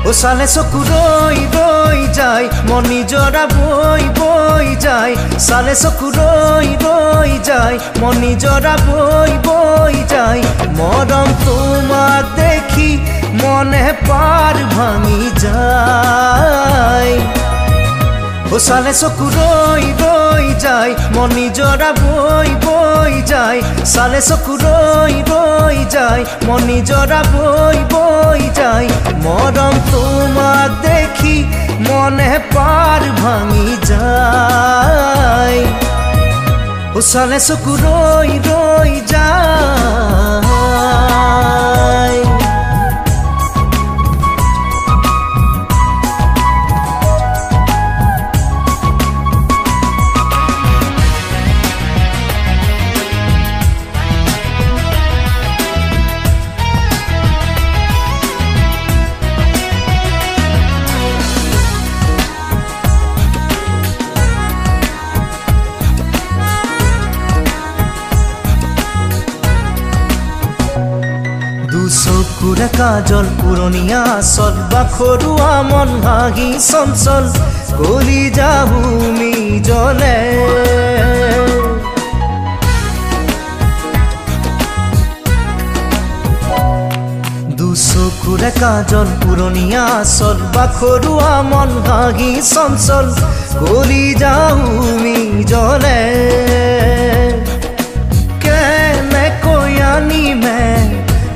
ও চালে চকু ৰৈ ৰৈ যায় মন নিজৰা বৈ বৈ যায় চালে চকু ৰৈ ৰৈ যায় মন নিজৰা বৈ বৈ যায় মৰম তোমাক দেখি মনে পাৰ ভাঙি যায় ও চালে চকু ৰৈ ৰৈ যায় মন নিজৰা বৈ বৈ যায় চালে চকু ৰৈ ৰৈ যায় মন নিজৰা বৈ বৈ যায় মৰম তোমাক দেখি মনে পাৰ ভাঙি যায় ও চালে চকু ৰৈ ৰৈ যায় চকুৰে কাজল পুৰণীয়া আচল বাখৰুৱা মন হাঁহি চঞ্চল গলি যাহুমি জলে দুচকুৰে কাজল পুৰণীয়া আচল বাখৰুৱা মন হাঁহি চঞ্চল গলি যাহুমি জলে কেনেকৈ আনিমে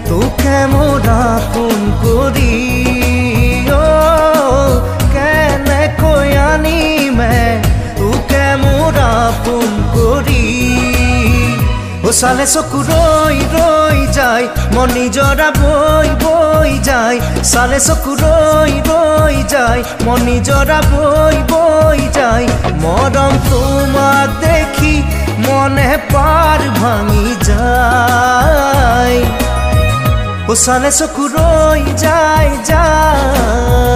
তোকে মোরা কোন করি ও কেনেকৈ আনিমে তোকে মোরা কোন করি ও চালে চকু ৰৈ ৰৈ যায় মন নিজৰা বৈ বৈ যায় চালে চকু ৰৈ ৰৈ যায় মন নিজৰা বৈ বৈ যায় মৰম তোমাক দেখি মনে পাৰ ভাঙি যায় ও চালে চকু ৰৈ যায় যায়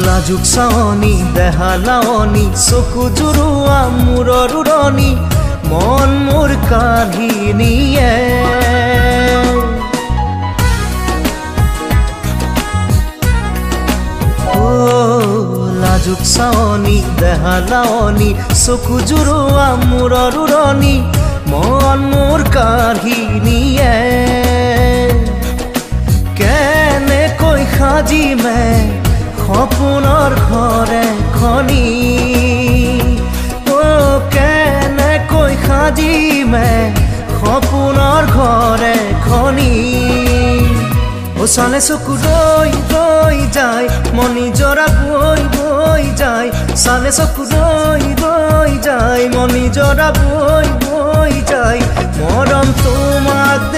লাজুক চাৱনি দেহা লাৱনি চকু জুৰুৱা মূৰৰ উৰণি মন মোৰ কাঢ়ি নিয়ে লাজুক চাৱনি দেহা লাৱনি চকু জুৰুৱা মূৰৰ উৰণি মন মোৰ কাঢ়ি নিয়ে কেনেকৈ সাজিমে সপোনৰ ঘৰে খনি ও কেনেকৈ সাজিমে সপোনৰ ঘৰে খনি ও চালে চকু ৰৈ ৰৈ যায় মন নিজৰা বৈ বৈ যায় চালে চকু ৰৈ ৰৈ যায় মন নিজৰা বৈ বৈ যায় মৰম তোমাক